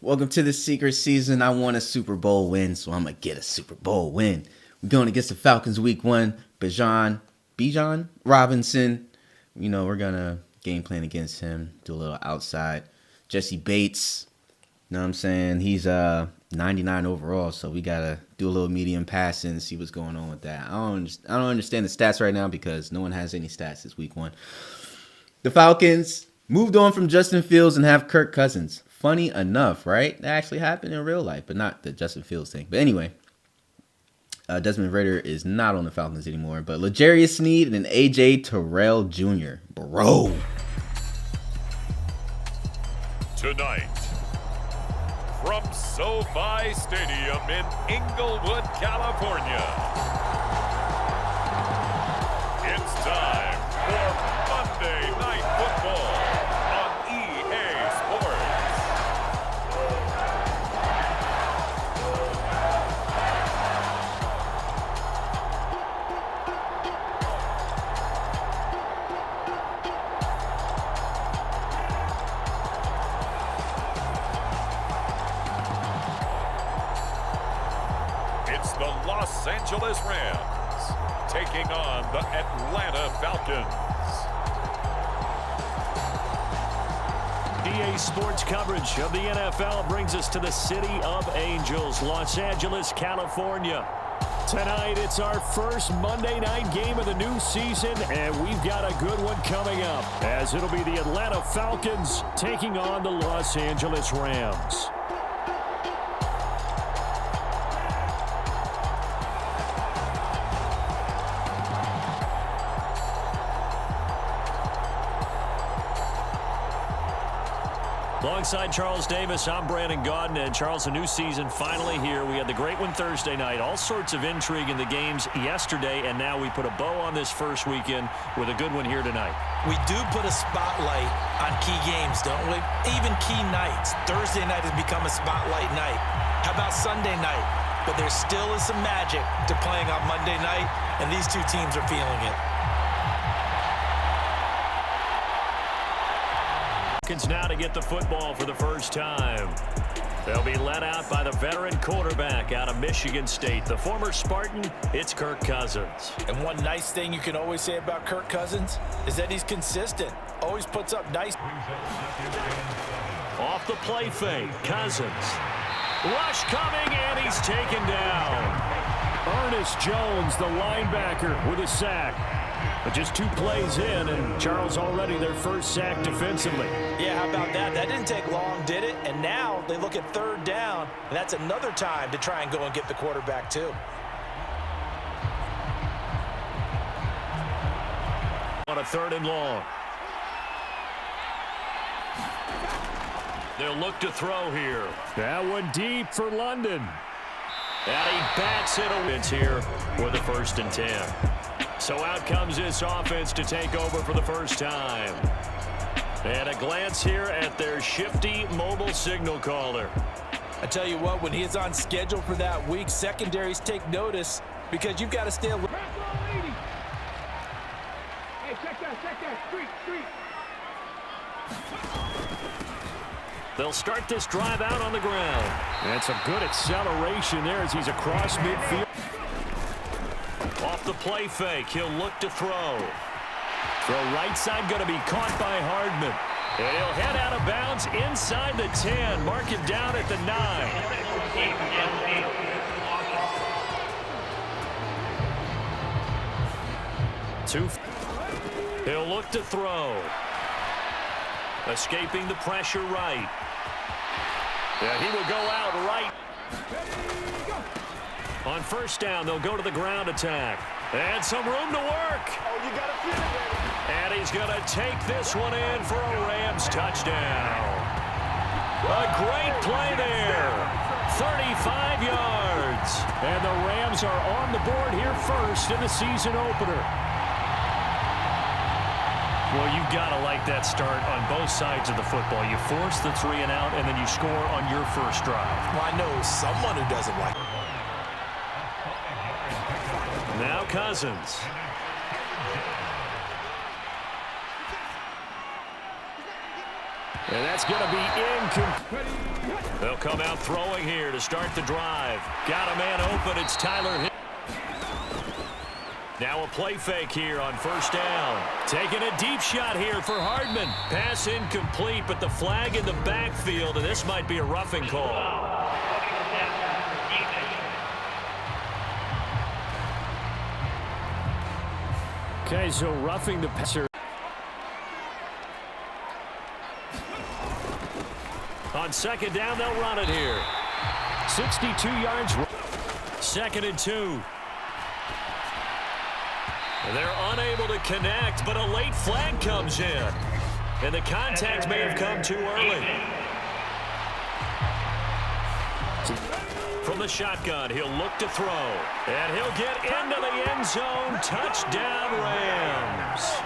Welcome to the secret season. I want a Super Bowl win, so I'm going to get a Super Bowl win. We're going against the Falcons week 1. Bijan Robinson. You know, we're going to game plan against him, do a little outside. Jesse Bates, you know what I'm saying? He's 99 overall, so we got to do a little medium passing and see what's going on with that. I don't understand the stats right now because no one has any stats this week 1. The Falcons moved on from Justin Fields and have Kirk Cousins. Funny enough, right? That actually happened in real life, but not the Justin Fields thing. But anyway, Desmond Ridder is not on the Falcons anymore. But L'Jarius Sneed and A.J. Terrell Jr. Bro. Tonight, from SoFi Stadium in Inglewood, California, it's time for Monday Night Football on EA Sports. It's the Los Angeles Rams taking on the Atlanta Falcons. EA Sports coverage of the NFL brings us to the City of Angels, Los Angeles, California. Tonight, it's our first Monday night game of the new season, and we've got a good one coming up, as it'll be the Atlanta Falcons taking on the Los Angeles Rams. Alongside Charles Davis, I'm Brandon Gaudin, and Charles, a new season finally here. We had the great one Thursday night, all sorts of intrigue in the games yesterday, and now we put a bow on this first weekend with a good one here tonight. We do put a spotlight on key games, don't we? Even key nights. Thursday night has become a spotlight night. How about Sunday night? But there still is some magic to playing on Monday night, and these two teams are feeling it. Now to get the football for the first time. They'll be led out by the veteran quarterback out of Michigan State, the former Spartan. It's Kirk Cousins. And one nice thing you can always say about Kirk Cousins is that he's consistent. Always puts up nice. Off the play fake, Cousins. Rush coming, and he's taken down. Ernest Jones, the linebacker, with a sack. But just 2 plays in, and Charles already their first sack defensively. Yeah, how about that? That didn't take long, did it? And now they look at third down, and that's another time to try and go and get the quarterback too. On a 3rd and long. They'll look to throw here. That one deep for London. And he bats it away. It's here with the 1st and 10. So out comes this offense to take over for the first time. And a glance here at their shifty mobile signal caller. I tell you what, when he is on schedule for that week, secondaries take notice because you've got to stay. Hey, check that, street. They'll start this drive out on the ground. That's a good acceleration there as he's across midfield. Off the play fake, he'll look to throw. Throw right side, going to be caught by Hardman. And he'll head out of bounds inside the 10. Mark him down at the 9. He'll look to throw. Escaping the pressure right. Yeah, he will go out right. On 1st down, they'll go to the ground attack. And some room to work. Oh, you got to feel it, baby. And he's going to take this one in for a Rams touchdown. A great play there. 35 yards. And the Rams are on the board here first in the season opener. Well, you've got to like that start on both sides of the football. You force the 3 and out, and then you score on your first drive. Well, I know someone who doesn't like it. Now Cousins. And that's going to be incomplete. They'll come out throwing here to start the drive. Got a man open. It's Tyler Hill. Now a play fake here on first down. Taking a deep shot here for Hardman. Pass incomplete, but the flag in the backfield, and this might be a roughing call. Okay, so roughing the passer. On second down, they'll run it here. 62 yards. 2nd and 2. They're unable to connect, but a late flag comes in. And the contact may have come too early. From the shotgun, he'll look to throw. And he'll get into the end zone. Touchdown, Rams.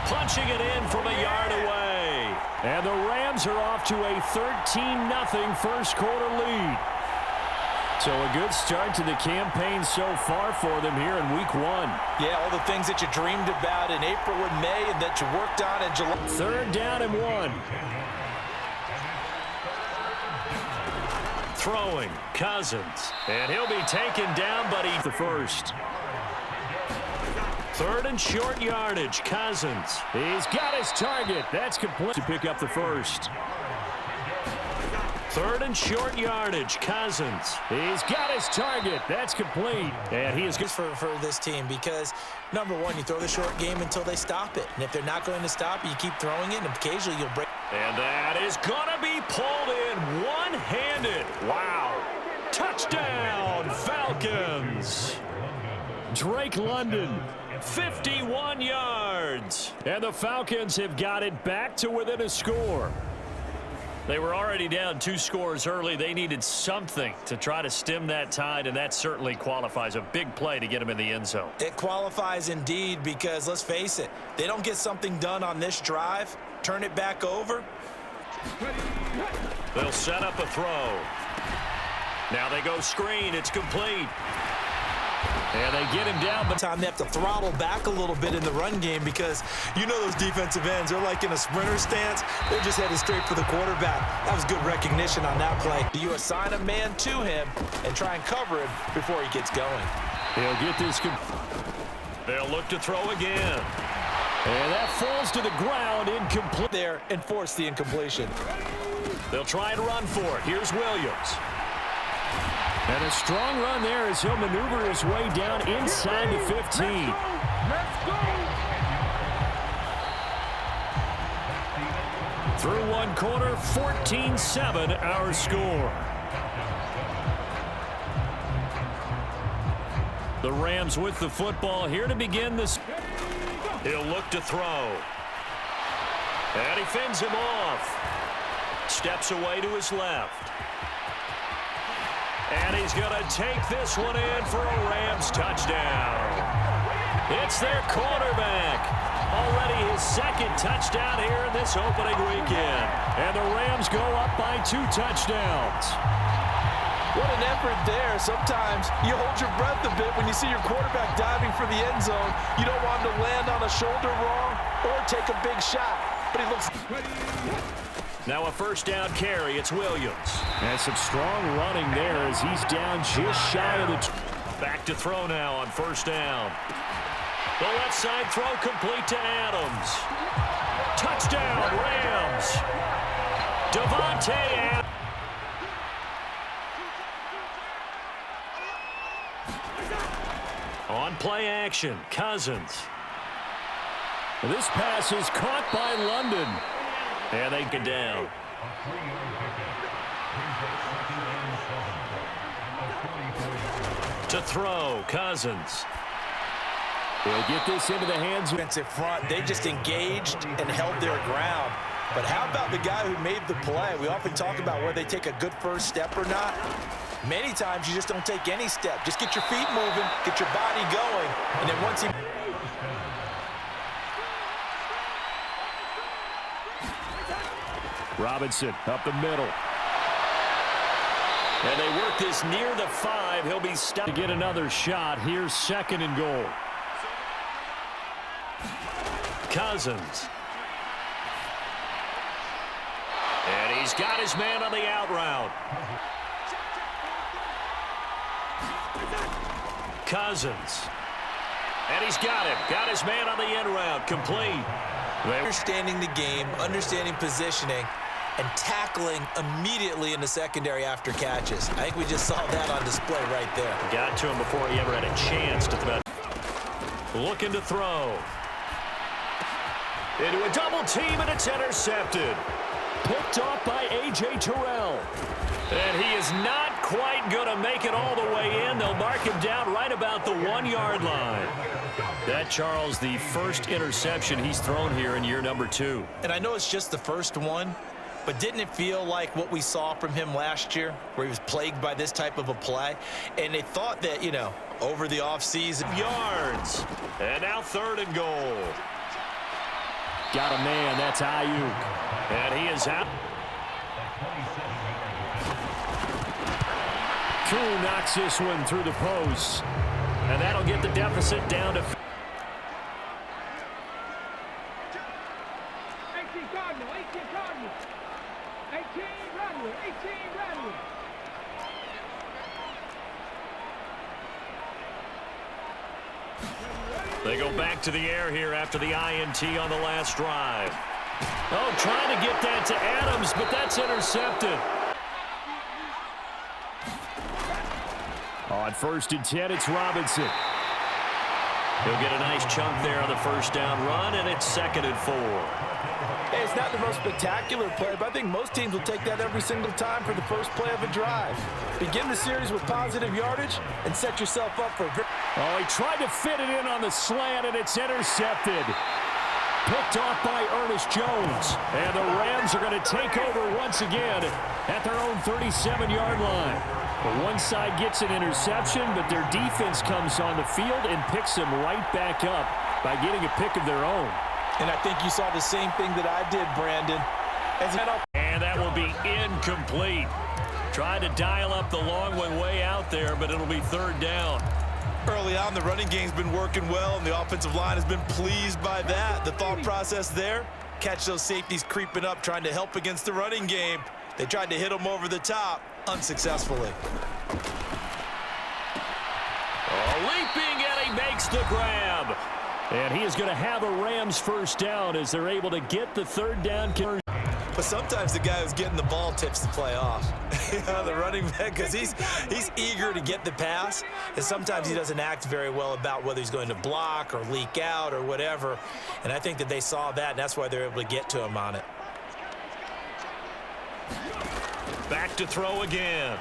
Punching it in from a yard away. And the Rams are off to a 13-0 first quarter lead. So a good start to the campaign so far for them here in week 1. Yeah, all the things that you dreamed about in April and May and that you worked on in July. 3rd down and 1. Throwing, Cousins. And he'll be taken down, but he's the first. 3rd and short yardage, Cousins. He's got his target. That's complete to pick up the first. 3rd and short yardage, Cousins. He's got his target. That's complete. And he is good for this team because, number one, you throw the short game until they stop it. And if they're not going to stop it, you keep throwing it, and occasionally you'll break. And that is going to be pulled in one-handed. Wow. Touchdown, Falcons. Drake London, 51 yards. And the Falcons have got it back to within a score. They were already down 2 scores early. They needed something to try to stem that tide, and that certainly qualifies. A big play to get them in the end zone. It qualifies indeed because, let's face it, they don't get something done on this drive, turn it back over. They'll set up a throw. Now they go screen. It's complete. And they get him down, but time they have to throttle back a little bit in the run game because you know those defensive ends, they're like in a sprinter stance. They're just headed straight for the quarterback. That was good recognition on that play. You assign a man to him and try and cover him before he gets going. He'll get this. They'll look to throw again. And that falls to the ground, incomplete. There and force the incompletion. They'll try and run for it. Here's Williams. And a strong run there as he'll maneuver his way down inside the 15. Let's go! Through 1 quarter, 14-7 our score. The Rams with the football here to begin this. He'll look to throw. And he fends him off. Steps away to his left. And he's going to take this one in for a Rams touchdown. It's their quarterback. Already his 2nd touchdown here in this opening weekend. And the Rams go up by 2 touchdowns. What an effort there. Sometimes you hold your breath a bit when you see your quarterback diving for the end zone. You don't want him to land on a shoulder wrong or take a big shot. But he looks... Now a first down carry. It's Williams. And some strong running there as he's down just shy of the... Back to throw now on first down. The left side throw complete to Adams. Touchdown, Rams. Devontae Adams. On play action, Cousins. This pass is caught by London. And they get down. To throw, Cousins. He'll get this into the hands of defensive front. They just engaged and held their ground. But how about the guy who made the play? We often talk about whether they take a good first step or not. Many times you just don't take any step. Just get your feet moving, get your body going, and then once he... Robinson up the middle. And they work this near the 5. He'll be stopped to get another shot. Here's 2nd and goal. Cousins. And He's got his man on the out route. Cousins. And he's got him. Got his man on the in route. Complete. Understanding the game, understanding positioning, and tackling immediately in the secondary after catches. I think we just saw that on display right there. Got to him before he ever had a chance to throw. Looking to throw. Into a double team, and it's intercepted. Picked off by A.J. Terrell. And he is not quite going to make it all the way in. They'll mark him down right about the 1-yard line. That, Charles, the first interception he's thrown here in year number 2. And I know it's just the first one, but didn't it feel like what we saw from him last year, where he was plagued by this type of a play? And they thought that, you know, over the offseason. Yards. And now 3rd and goal. Got a man. That's Ayuk. And he is out. Koo knocks this one through the post. And that'll get the deficit down to 18 Cardinal, 18 Cardinal. 18 Redwood, 18 Redwood. They go back to the air here after the INT on the last drive. Oh, trying to get that to Adams, but that's intercepted. On 1st and 10, it's Robinson. He'll get a nice chunk there on the first down run, and it's 2nd and 4. Hey, it's not the most spectacular play, but I think most teams will take that every single time for the first play of a drive. Begin the series with positive yardage and set yourself up for a victory. Oh, he tried to fit it in on the slant, and it's intercepted. Picked off by Ernest Jones. And the Rams are going to take over once again at their own 37-yard line. Well, one side gets an interception, but their defense comes on the field and picks them right back up by getting a pick of their own. And I think you saw the same thing that I did, Brandon. And that will be incomplete. Tried to dial up the long one way out there, but it'll be 3rd down. Early on, the running game's been working well, and the offensive line has been pleased by that. The thought process there, catch those safeties creeping up, trying to help against the running game. They tried to hit them over the top, unsuccessfully. Oh, leaping, and he makes the grab. And he is going to have a Rams first down as they're able to get the 3rd down. But sometimes the guy who's getting the ball tips the play off. The running back, because he's eager to get the pass, and sometimes he doesn't act very well about whether he's going to block or leak out or whatever. And I think that they saw that, and that's why they're able to get to him on it. Back to throw again.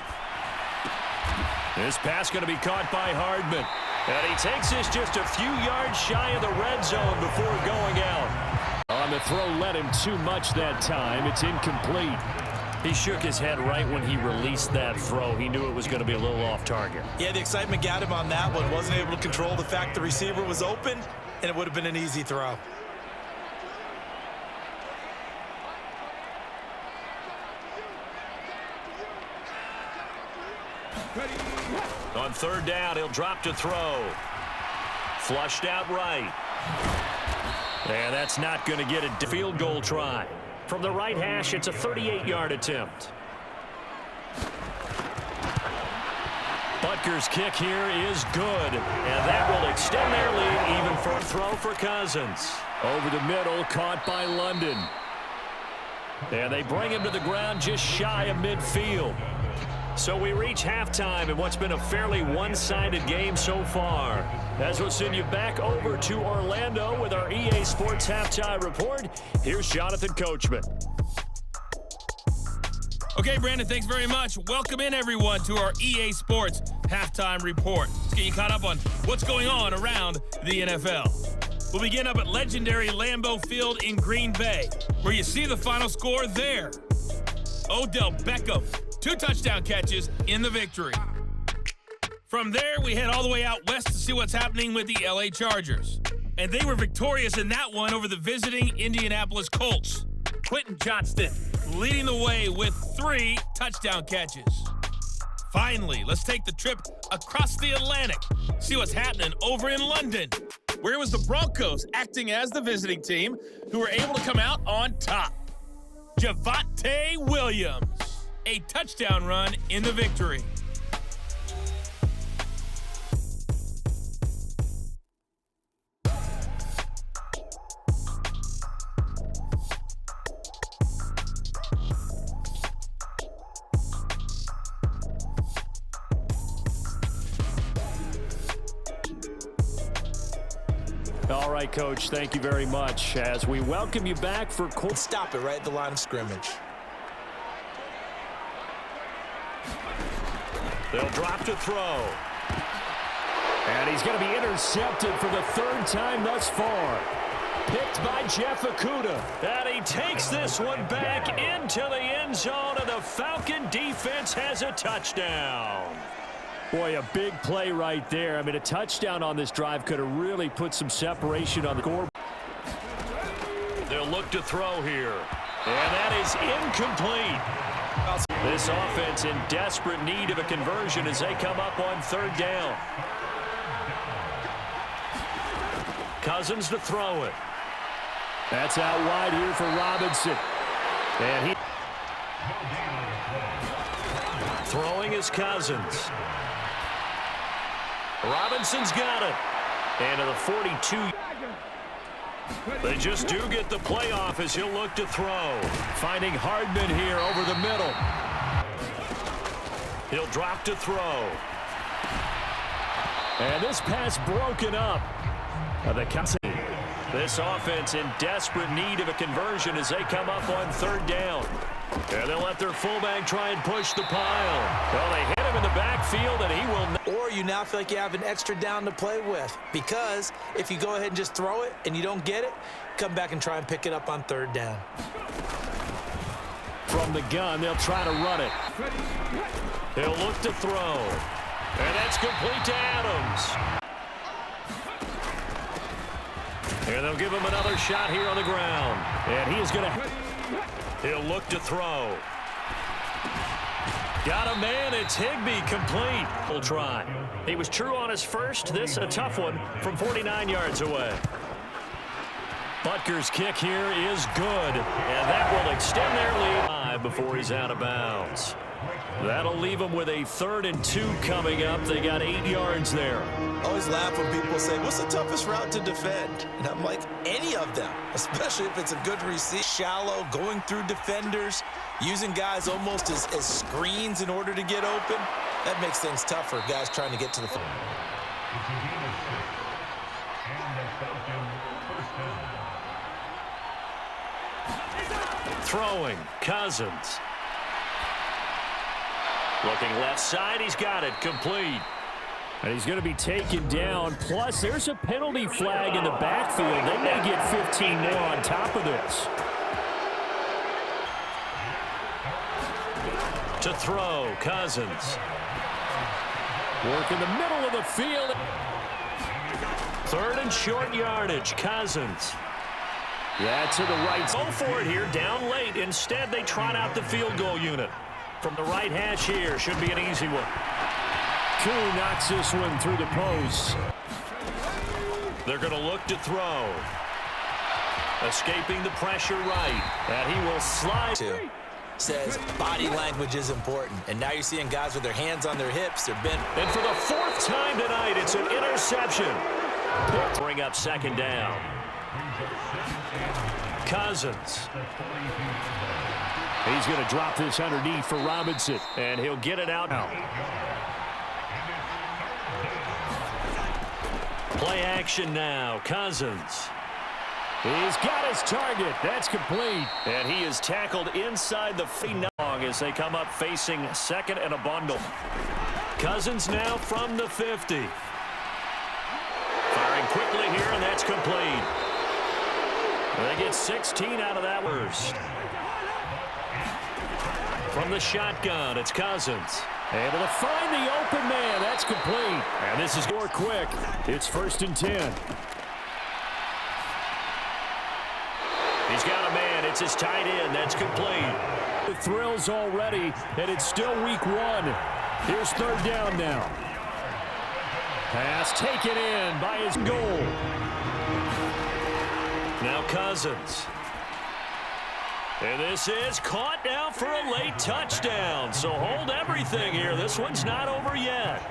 This pass going to be caught by Hardman. And he takes this just a few yards shy of the red zone before going out. On the throw, led him too much that time. It's incomplete. He shook his head right when he released that throw. He knew it was going to be a little off target. Yeah, the excitement got him on that one. Wasn't able to control the fact the receiver was open, and it would have been an easy throw. On 3rd down, he'll drop to throw. Flushed out right. And that's not going to get a field goal try. From the right hash, it's a 38-yard attempt. Butker's kick here is good. And that will extend their lead even for a throw for Cousins. Over the middle, caught by London. And they bring him to the ground just shy of midfield. So we reach halftime in what's been a fairly one-sided game so far. As we'll send you back over to Orlando with our EA Sports Halftime Report. Here's Jonathan Coachman. Okay, Brandon, thanks very much. Welcome in, everyone, to our EA Sports Halftime Report. Let's get you caught up on what's going on around the NFL. We'll begin up at legendary Lambeau Field in Green Bay, where you see the final score there. Odell Beckham, 2 touchdown catches in the victory. From there, we head all the way out west to see what's happening with the LA Chargers. And they were victorious in that one over the visiting Indianapolis Colts. Quentin Johnston leading the way with 3 touchdown catches. Finally, let's take the trip across the Atlantic, see what's happening over in London, where it was the Broncos acting as the visiting team who were able to come out on top. Javonte Williams. A touchdown run in the victory. All right, Coach, thank you very much as we welcome you back for Stop it right at the line of scrimmage. They'll drop to throw. And he's going to be intercepted for the third time thus far. Picked by Jeff Okudah. And he takes this one back into the end zone, and the Falcon defense has a touchdown. Boy, a big play right there. I mean, a touchdown on this drive could have really put some separation on the score. They'll look to throw here. And that is incomplete. This offense in desperate need of a conversion as they come up on third down. Cousins to throw it. That's out wide here for Robinson. And he throwing his Cousins. Robinson's got it. And to the 42. They just do get the playoff as he'll look to throw. Finding Hardman here over the middle. He'll drop to throw. And this pass broken up. This offense in desperate need of a conversion as they come up on third down. And they'll let their fullback try and push the pile. Well, they hit him in the backfield, and he will not. Or you now feel like you have an extra down to play with. Because if you go ahead and just throw it and you don't get it, come back and try and pick it up on third down. From the gun, they'll try to run it. He'll look to throw. And that's complete to Adams. And they'll give him another shot here on the ground. And he is going to... He'll look to throw. Got a man. It's Higbee complete. We'll try. He was true on his first. This a tough one from 49 yards away. Butker's kick here is good. And that will extend their lead before he's out of bounds. That'll leave them with a 3rd and 2 coming up. They got 8 yards there. I always laugh when people say, what's the toughest route to defend? And I'm like, any of them, especially if it's a good receive. Shallow, going through defenders, using guys almost as screens in order to get open. That makes things tougher, guys trying to get to the field. Throwing, Cousins. Looking left side, he's got it, complete. And he's going to be taken down. Plus, there's a penalty flag in the backfield. They may get 15 more on top of this. To throw, Cousins. Work in the middle of the field. 3rd and short yardage, Cousins. That's to the right. Go for it here, down late. Instead, they trot out the field goal unit. From the right hash here, should be an easy one. Koo knocks this one through the post. They're going to look to throw. Escaping the pressure right. And he will slide. Says body language is important. And now you're seeing guys with their hands on their hips. They're bent. And for the 4th time tonight, it's an interception. Bring up 2nd down. Cousins. He's going to drop this underneath for Robinson, and he'll get it out now. Play action now. Cousins. He's got his target. That's complete. And he is tackled inside the FENOM as they come up facing 2nd and a bundle. Cousins now from the 50. Firing quickly here, and that's complete. They get 16 out of that worst. From the shotgun, it's Cousins. Able to find the open man. That's complete. And this is more quick. It's 1st and 10. He's got a man. It's his tight end. That's complete. The thrills already, and it's still week 1. Here's 3rd down now. Pass taken in by his goal. Now Cousins. And this is caught now for a late touchdown. So hold everything here. This one's not over yet.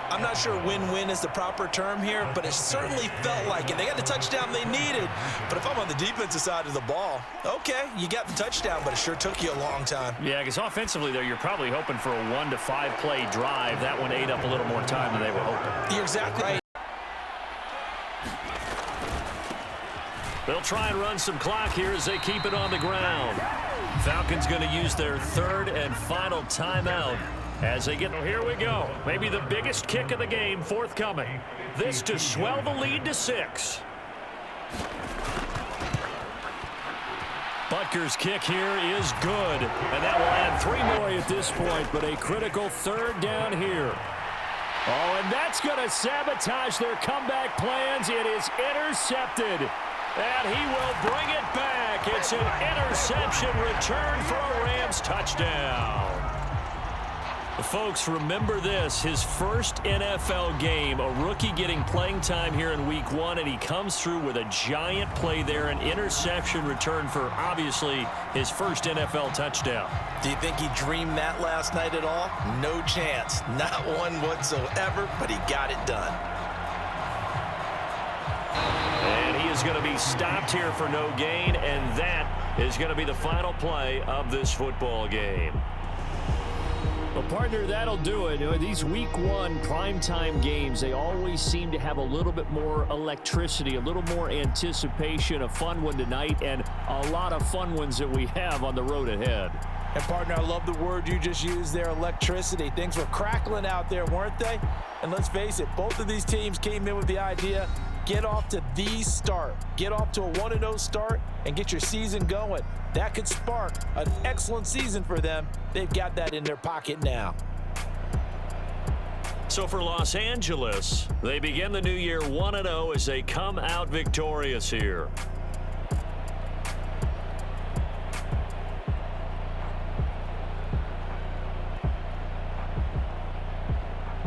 I'm not sure win-win is the proper term here, but it certainly felt like it. They got the touchdown they needed. But if I'm on the defensive side of the ball, okay, you got the touchdown, but it sure took you a long time. Yeah, because offensively there, you're probably hoping for a 1 to 5 play drive. That one ate up a little more time than they were hoping. You're exactly right. They'll try and run some clock here as they keep it on the ground. Falcons going to use their third and final timeout as they get. Here we go. Maybe the biggest kick of the game forthcoming. This to swell the lead to 6. Butker's kick here is good. And that will add 3 more at this point, but a critical third down here. Oh, and that's going to sabotage their comeback plans. It is intercepted. And he will bring it back. It's an interception return for a Rams touchdown. Folks, remember this, his first NFL game, a rookie getting playing time here in week 1, and he comes through with a giant play there, an interception return for, obviously, his first NFL touchdown. Do you think he dreamed that last night at all? No chance. Not one whatsoever, but he got it done. And he is going to be stopped here for no gain, and that is going to be the final play of this football game. Well, partner, that'll do it. You know, these week 1 primetime games, they always seem to have a little bit more electricity, a little more anticipation. A fun one tonight, and a lot of fun ones that we have on the road ahead. And, partner, I love the word you just used there, electricity. Things were crackling out there, weren't they? And let's face it, both of these teams came in with the idea, get off to the start. Get off to a 1-0 start and get your season going. That could spark an excellent season for them. They've got that in their pocket now. So for Los Angeles, they begin the new year 1-0 as they come out victorious here.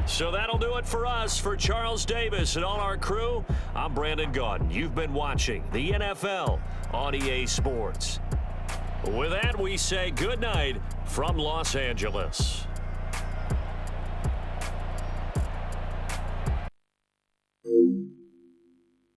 So that'll do it for us. For Charles Davis and all our crew, I'm Brandon Gaudin. You've been watching the NFL on EA Sports. With that, we say good night from Los Angeles.